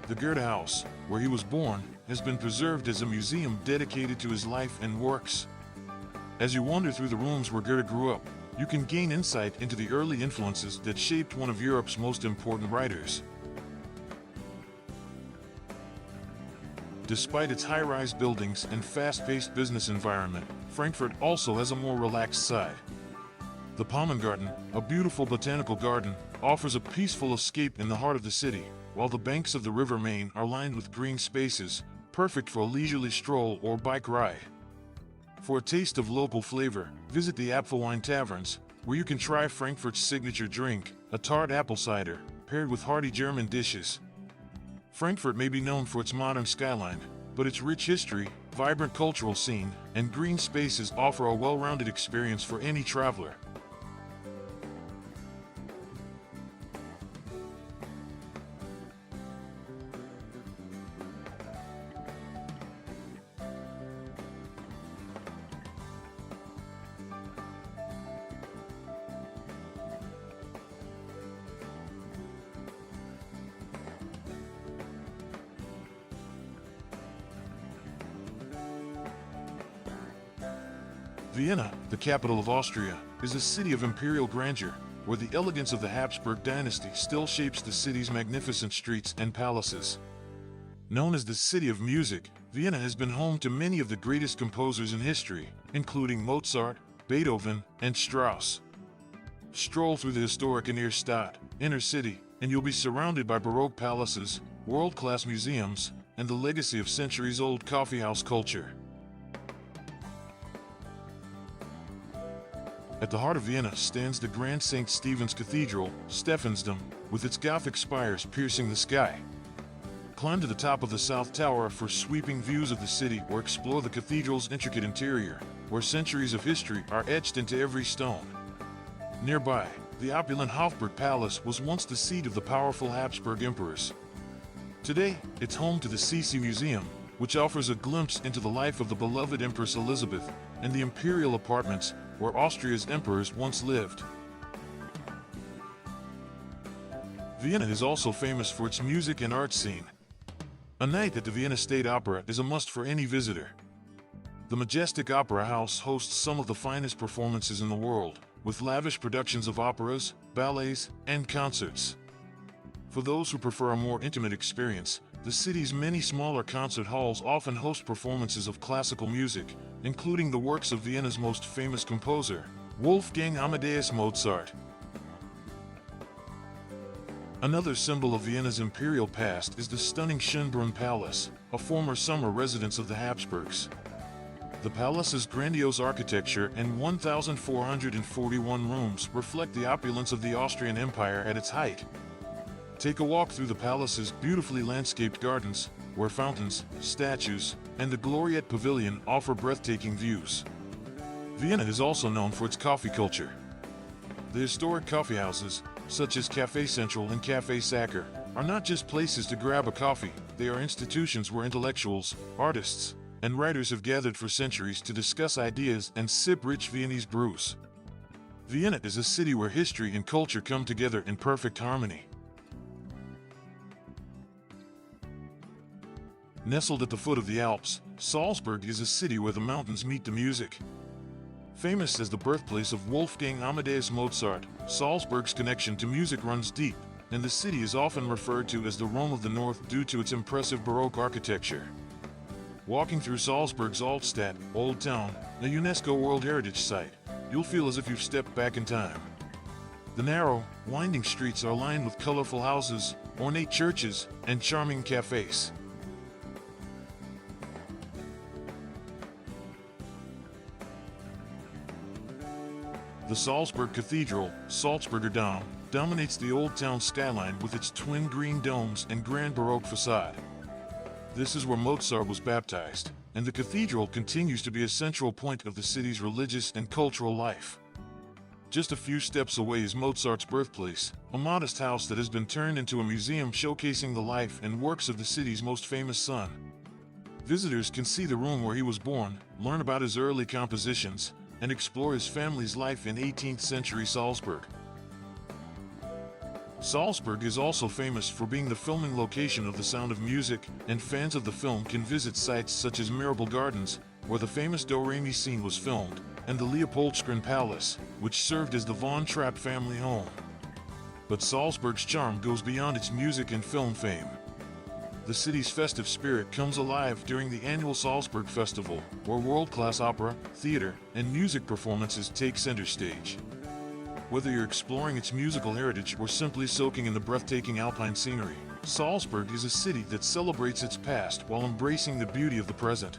The Goethe House, where he was born, has been preserved as a museum dedicated to his life and works. As you wander through the rooms where Goethe grew up, you can gain insight into the early influences that shaped one of Europe's most important writers. Despite its high-rise buildings and fast-paced business environment, Frankfurt also has a more relaxed side. The Palmengarten, a beautiful botanical garden, offers a peaceful escape in the heart of the city, while the banks of the River Main are lined with green spaces, perfect for a leisurely stroll or bike ride. For a taste of local flavor, visit the Apfelwein Taverns, where you can try Frankfurt's signature drink, a tart apple cider, paired with hearty German dishes. Frankfurt may be known for its modern skyline, but its rich history, vibrant cultural scene, and green spaces offer a well-rounded experience for any traveler. Vienna, the capital of Austria, is a city of imperial grandeur, where the elegance of the Habsburg dynasty still shapes the city's magnificent streets and palaces. Known as the City of Music, Vienna has been home to many of the greatest composers in history, including Mozart, Beethoven, and Strauss. Stroll through the historic Innenstadt, inner city, and you'll be surrounded by Baroque palaces, world-class museums, and the legacy of centuries-old coffeehouse culture. At the heart of Vienna stands the Grand St. Stephen's Cathedral, Stephansdom, with its Gothic spires piercing the sky. Climb to the top of the South Tower for sweeping views of the city or explore the cathedral's intricate interior, where centuries of history are etched into every stone. Nearby, the opulent Hofburg Palace was once the seat of the powerful Habsburg emperors. Today, it's home to the Sisi Museum, which offers a glimpse into the life of the beloved Empress Elizabeth, and the Imperial apartments, where Austria's emperors once lived. Vienna is also famous for its music and art scene. A night at the Vienna State Opera is a must for any visitor. The majestic opera house hosts some of the finest performances in the world, with lavish productions of operas, ballets, and concerts. For those who prefer a more intimate experience, the city's many smaller concert halls often host performances of classical music, including the works of Vienna's most famous composer, Wolfgang Amadeus Mozart. Another symbol of Vienna's imperial past is the stunning Schönbrunn Palace, a former summer residence of the Habsburgs. The palace's grandiose architecture and 1,441 rooms reflect the opulence of the Austrian Empire at its height. Take a walk through the palace's beautifully landscaped gardens, where fountains, statues, and the Gloriette Pavilion offer breathtaking views. Vienna is also known for its coffee culture. The historic coffeehouses, such as Café Central and Café Sacher, are not just places to grab a coffee, they are institutions where intellectuals, artists, and writers have gathered for centuries to discuss ideas and sip rich Viennese brews. Vienna is a city where history and culture come together in perfect harmony. Nestled at the foot of the Alps, Salzburg is a city where the mountains meet the music. Famous as the birthplace of Wolfgang Amadeus Mozart, Salzburg's connection to music runs deep, and the city is often referred to as the Rome of the North due to its impressive Baroque architecture. Walking through Salzburg's Altstadt, Old Town, a UNESCO World Heritage Site, you'll feel as if you've stepped back in time. The narrow, winding streets are lined with colorful houses, ornate churches, and charming cafes. The Salzburg Cathedral, Salzburger Dom, dominates the Old Town skyline with its twin green domes and grand Baroque facade. This is where Mozart was baptized, and the cathedral continues to be a central point of the city's religious and cultural life. Just a few steps away is Mozart's birthplace, a modest house that has been turned into a museum showcasing the life and works of the city's most famous son. Visitors can see the room where he was born, learn about his early compositions, and explore his family's life in 18th century Salzburg. Salzburg is also famous for being the filming location of The Sound of Music, and fans of the film can visit sites such as Mirabel Gardens, where the famous Do-Re-Mi scene was filmed, and the Leopoldskron Palace, which served as the Von Trapp family home. But Salzburg's charm goes beyond its music and film fame. The city's festive spirit comes alive during the annual Salzburg Festival, where world-class opera, theater, and music performances take center stage. Whether you're exploring its musical heritage or simply soaking in the breathtaking alpine scenery, Salzburg is a city that celebrates its past while embracing the beauty of the present.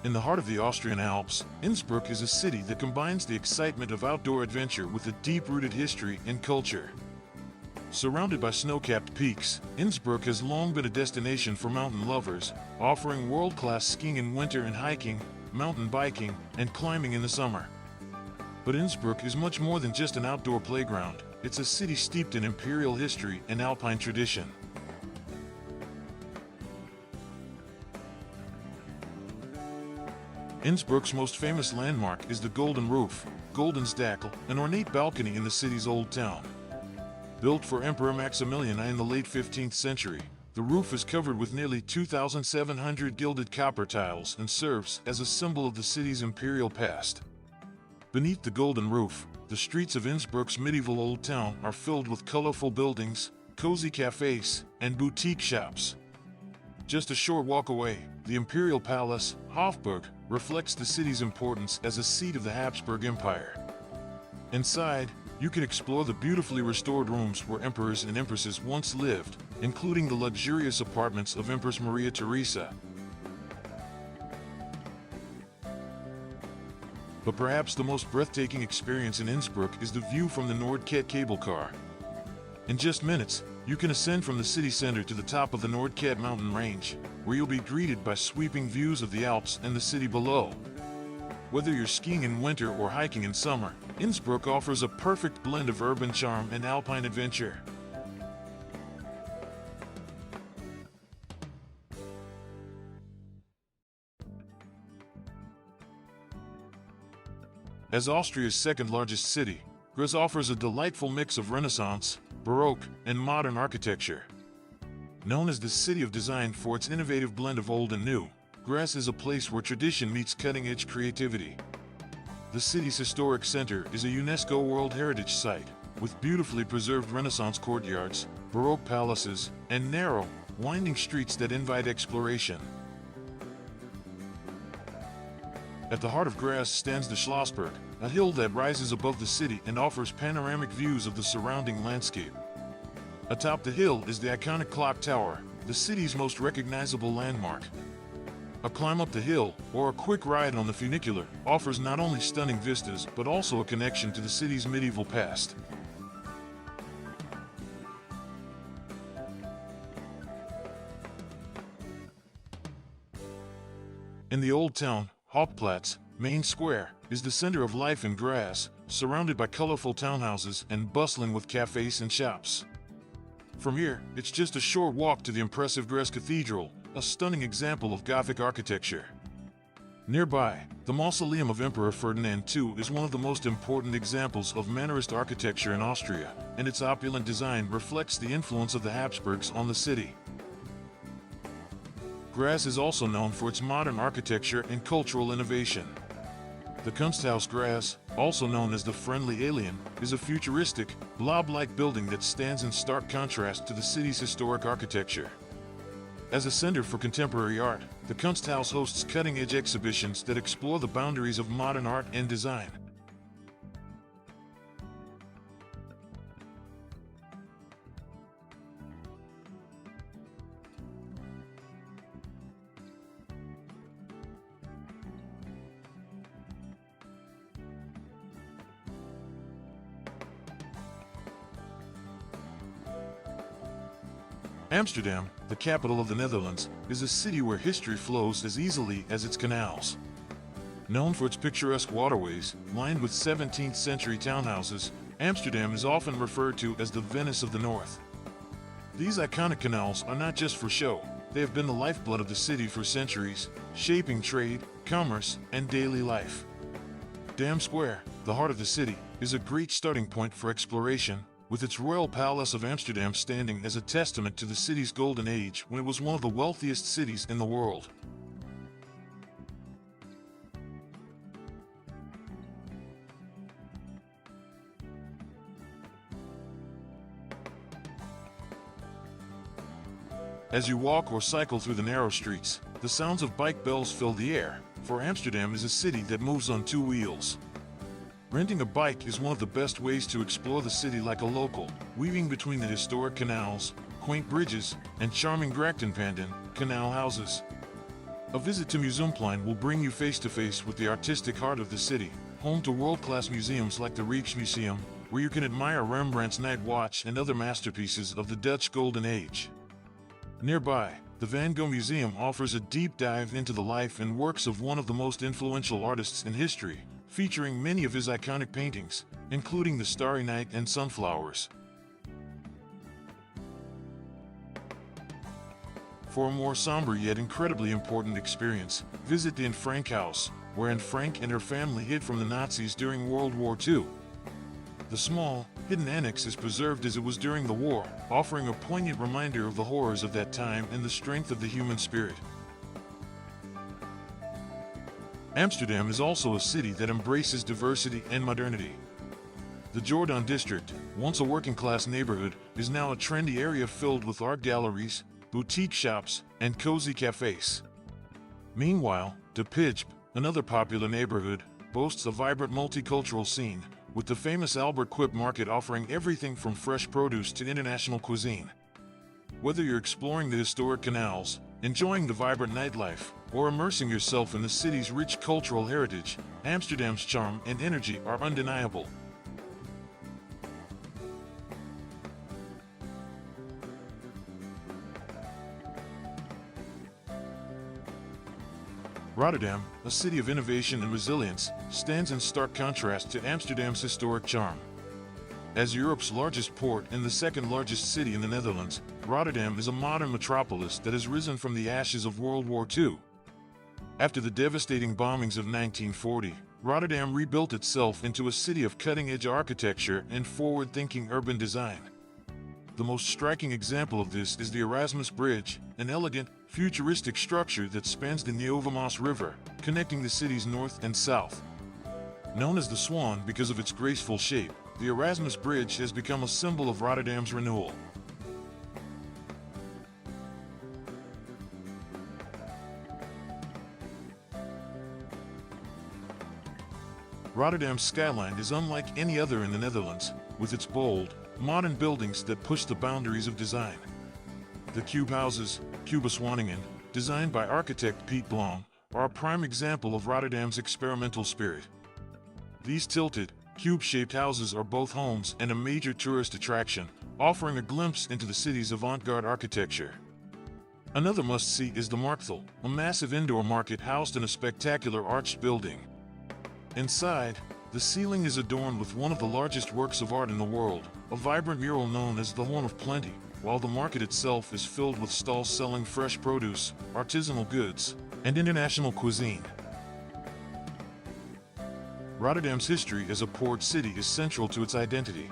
In the heart of the Austrian Alps, Innsbruck is a city that combines the excitement of outdoor adventure with a deep-rooted history and culture. Surrounded by snow-capped peaks, Innsbruck has long been a destination for mountain lovers, offering world-class skiing in winter and hiking, mountain biking, and climbing in the summer. But Innsbruck is much more than just an outdoor playground. It's a city steeped in imperial history and alpine tradition. Innsbruck's most famous landmark is the Golden Roof, Goldensdackel, an ornate balcony in the city's old town. Built for Emperor Maximilian I in the late 15th century, the roof is covered with nearly 2,700 gilded copper tiles and serves as a symbol of the city's imperial past. Beneath the Golden Roof, the streets of Innsbruck's medieval old town are filled with colorful buildings, cozy cafes, and boutique shops. Just a short walk away, the Imperial Palace, Hofburg, reflects the city's importance as a seat of the Habsburg Empire. Inside, you can explore the beautifully restored rooms where emperors and empresses once lived, including the luxurious apartments of Empress Maria Theresa. But perhaps the most breathtaking experience in Innsbruck is the view from the Nordkette cable car. In just minutes, you can ascend from the city center to the top of the Nordkette mountain range, where you'll be greeted by sweeping views of the Alps and the city below. Whether you're skiing in winter or hiking in summer, Innsbruck offers a perfect blend of urban charm and alpine adventure. As Austria's second-largest city, Graz offers a delightful mix of Renaissance, Baroque, and modern architecture. Known as the City of Design for its innovative blend of old and new, Graz is a place where tradition meets cutting-edge creativity. The city's historic center is a UNESCO World Heritage Site, with beautifully preserved Renaissance courtyards, Baroque palaces, and narrow, winding streets that invite exploration. At the heart of Graz stands the Schlossberg, a hill that rises above the city and offers panoramic views of the surrounding landscape. Atop the hill is the iconic clock tower, the city's most recognizable landmark. A climb up the hill, or a quick ride on the funicular, offers not only stunning vistas but also a connection to the city's medieval past. In the old town, Hauptplatz, Main Square, is the center of life in Graz, surrounded by colorful townhouses and bustling with cafes and shops. From here, it's just a short walk to the impressive Graz Cathedral, a stunning example of Gothic architecture. Nearby, the Mausoleum of Emperor Ferdinand II is one of the most important examples of Mannerist architecture in Austria, and its opulent design reflects the influence of the Habsburgs on the city. Graz is also known for its modern architecture and cultural innovation. The Kunsthaus Graz, also known as the Friendly Alien, is a futuristic, blob-like building that stands in stark contrast to the city's historic architecture. As a center for contemporary art, the Kunsthaus hosts cutting-edge exhibitions that explore the boundaries of modern art and design. Amsterdam, the capital of the Netherlands, is a city where history flows as easily as its canals. Known for its picturesque waterways, lined with 17th-century townhouses, Amsterdam is often referred to as the Venice of the North. These iconic canals are not just for show, they have been the lifeblood of the city for centuries, shaping trade, commerce, and daily life. Dam Square, the heart of the city, is a great starting point for exploration, with its Royal Palace of Amsterdam standing as a testament to the city's golden age when it was one of the wealthiest cities in the world. As you walk or cycle through the narrow streets, the sounds of bike bells fill the air, for Amsterdam is a city that moves on two wheels. Renting a bike is one of the best ways to explore the city like a local, weaving between the historic canals, quaint bridges, and charming Grachtenpanden, canal houses. A visit to Museumplein will bring you face to face with the artistic heart of the city, home to world-class museums like the Rijksmuseum, where you can admire Rembrandt's Night Watch and other masterpieces of the Dutch Golden Age. Nearby, the Van Gogh Museum offers a deep dive into the life and works of one of the most influential artists in history, featuring many of his iconic paintings, including the Starry Night and Sunflowers. For a more somber yet incredibly important experience, visit the Anne Frank house, where Anne Frank and her family hid from the Nazis during World War II. The small, hidden annex is preserved as it was during the war, offering a poignant reminder of the horrors of that time and the strength of the human spirit. Amsterdam is also a city that embraces diversity and modernity. The Jordan district, once a working-class neighborhood, is now a trendy area filled with art galleries, boutique shops, and cozy cafes. Meanwhile, De Pijp, another popular neighborhood, boasts a vibrant multicultural scene, with the famous Albert Kuip market offering everything from fresh produce to international cuisine. Whether you're exploring the historic canals, enjoying the vibrant nightlife, or immersing yourself in the city's rich cultural heritage, Amsterdam's charm and energy are undeniable. Rotterdam, a city of innovation and resilience, stands in stark contrast to Amsterdam's historic charm. As Europe's largest port and the second largest city in the Netherlands, Rotterdam is a modern metropolis that has risen from the ashes of World War II. After the devastating bombings of 1940, Rotterdam rebuilt itself into a city of cutting-edge architecture and forward-thinking urban design. The most striking example of this is the Erasmus Bridge, an elegant, futuristic structure that spans the Nieuwe River, connecting the city's north and south. Known as the Swan because of its graceful shape, the Erasmus Bridge has become a symbol of Rotterdam's renewal. Rotterdam's skyline is unlike any other in the Netherlands, with its bold, modern buildings that push the boundaries of design. The cube houses, Kubuswoningen, designed by architect Piet Blom, are a prime example of Rotterdam's experimental spirit. These tilted, cube-shaped houses are both homes and a major tourist attraction, offering a glimpse into the city's avant-garde architecture. Another must-see is the Markthal, a massive indoor market housed in a spectacular arched building. Inside, the ceiling is adorned with one of the largest works of art in the world, a vibrant mural known as the Horn of Plenty, while the market itself is filled with stalls selling fresh produce, artisanal goods, and international cuisine. Rotterdam's history as a port city is central to its identity.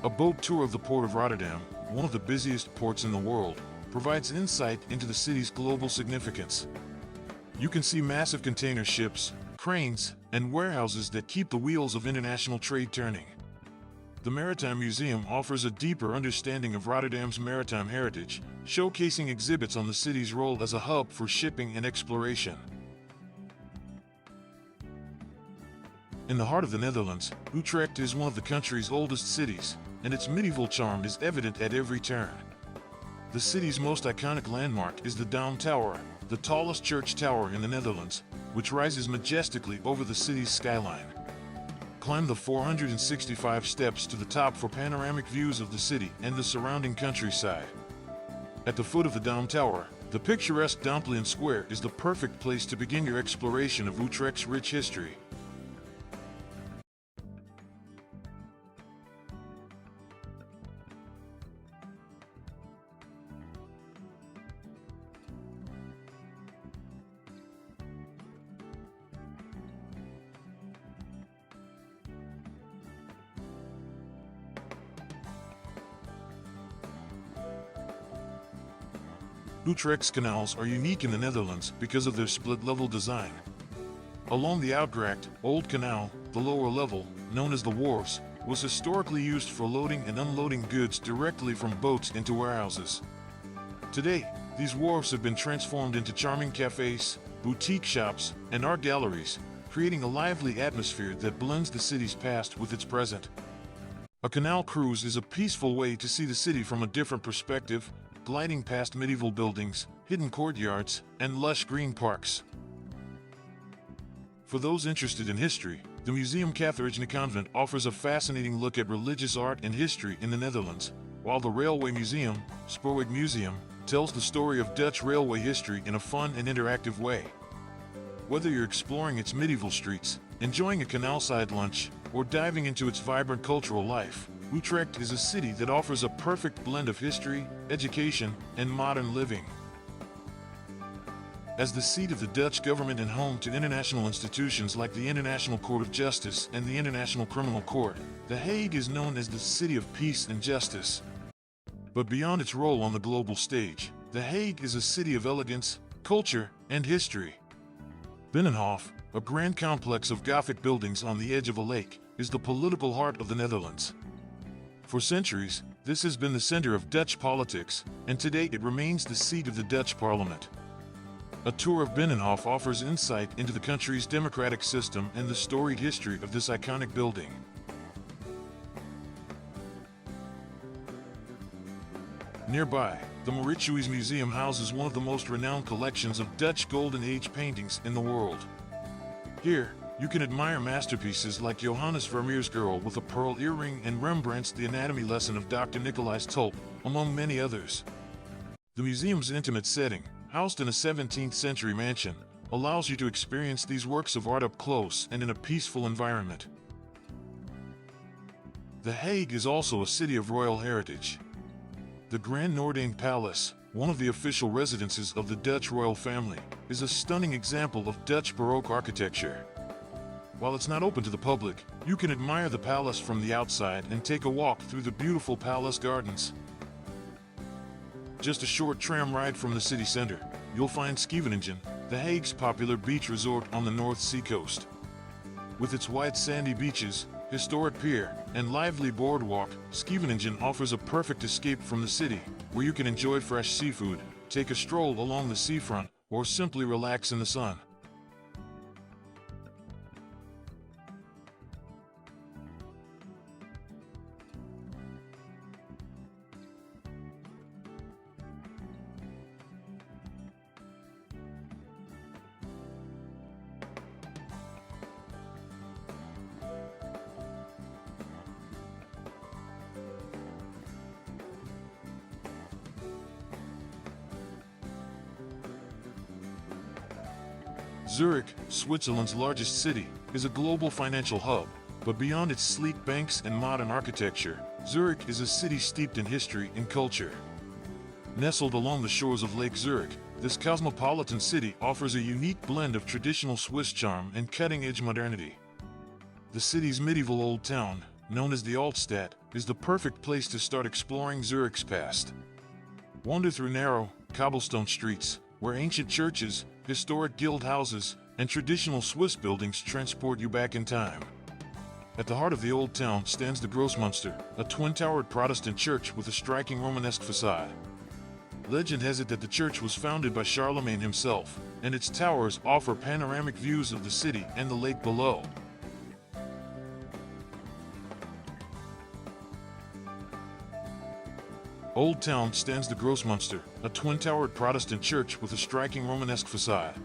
A boat tour of the Port of Rotterdam, one of the busiest ports in the world, provides insight into the city's global significance. You can see massive container ships, cranes, and warehouses that keep the wheels of international trade turning. The Maritime Museum offers a deeper understanding of Rotterdam's maritime heritage, showcasing exhibits on the city's role as a hub for shipping and exploration. In the heart of the Netherlands, Utrecht is one of the country's oldest cities, and its medieval charm is evident at every turn. The city's most iconic landmark is the Dom Tower, the tallest church tower in the Netherlands, which rises majestically over the city's skyline. Climb the 465 steps to the top for panoramic views of the city and the surrounding countryside. At the foot of the Dom Tower, the picturesque Domplien Square is the perfect place to begin your exploration of Utrecht's rich history. Utrecht's canals are unique in the Netherlands because of their split-level design. Along the Outgracht, Old Canal, the lower level, known as the wharves, was historically used for loading and unloading goods directly from boats into warehouses. Today, these wharves have been transformed into charming cafes, boutique shops, and art galleries, creating a lively atmosphere that blends the city's past with its present. A canal cruise is a peaceful way to see the city from a different perspective, gliding past medieval buildings, hidden courtyards, and lush green parks. For those interested in history, the Museum Catharijne Convent offers a fascinating look at religious art and history in the Netherlands, while the Railway Museum, Spoorweg Museum, tells the story of Dutch railway history in a fun and interactive way. Whether you're exploring its medieval streets, enjoying a canal-side lunch, or diving into its vibrant cultural life, Utrecht is a city that offers a perfect blend of history, education, and modern living. As the seat of the Dutch government and home to international institutions like the International Court of Justice and the International Criminal Court, The Hague is known as the City of Peace and Justice. But beyond its role on the global stage, The Hague is a city of elegance, culture, and history. Binnenhof, a grand complex of Gothic buildings on the edge of a lake, is the political heart of the Netherlands. For centuries, this has been the center of Dutch politics, and today it remains the seat of the Dutch Parliament. A tour of Binnenhof offers insight into the country's democratic system and the storied history of this iconic building. Nearby, the Maritime Museum houses one of the most renowned collections of Dutch Golden Age paintings in the world. Here, you can admire masterpieces like Johannes Vermeer's Girl with a Pearl Earring and Rembrandt's The Anatomy Lesson of Dr. Nicolaas Tulp, among many others. The museum's intimate setting, housed in a 17th century mansion, allows you to experience these works of art up close and in a peaceful environment. The Hague is also a city of royal heritage. The Grandeur Palace, one of the official residences of the Dutch royal family, is a stunning example of Dutch Baroque architecture. While it's not open to the public, you can admire the palace from the outside and take a walk through the beautiful palace gardens. Just a short tram ride from the city center, you'll find Scheveningen, The Hague's popular beach resort on the North Sea coast. With its white sandy beaches, historic pier, and lively boardwalk, Scheveningen offers a perfect escape from the city, where you can enjoy fresh seafood, take a stroll along the seafront, or simply relax in the sun. Zurich, Switzerland's largest city, is a global financial hub, but beyond its sleek banks and modern architecture, Zurich is a city steeped in history and culture. Nestled along the shores of Lake Zurich, this cosmopolitan city offers a unique blend of traditional Swiss charm and cutting-edge modernity. The city's medieval old town, known as the Altstadt, is the perfect place to start exploring Zurich's past. Wander through narrow, cobblestone streets, where ancient churches, historic guild houses, and traditional Swiss buildings transport you back in time. At the heart of the old town stands the Grossmünster, a twin-towered Protestant church with a striking Romanesque facade. Legend has it that the church was founded by Charlemagne himself, and its towers offer panoramic views of the city and the lake below. Old Town stands the Grossmünster, a twin-towered Protestant church with a striking Romanesque facade.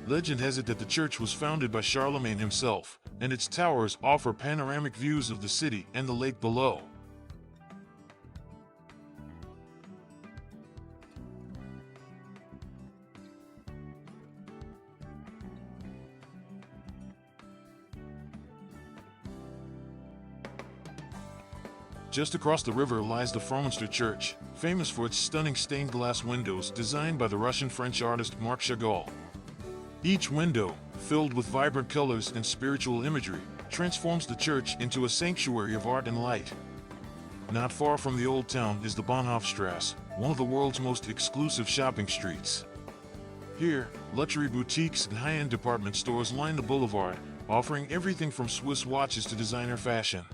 Legend has it that the church was founded by Charlemagne himself, and its towers offer panoramic views of the city and the lake below. Just across the river lies the Frommenster Church, famous for its stunning stained glass windows designed by the Russian-French artist Marc Chagall. Each window, filled with vibrant colors and spiritual imagery, transforms the church into a sanctuary of art and light. Not far from the old town is the Bahnhofstrasse, one of the world's most exclusive shopping streets. Here, luxury boutiques and high-end department stores line the boulevard, offering everything from Swiss watches to designer fashion.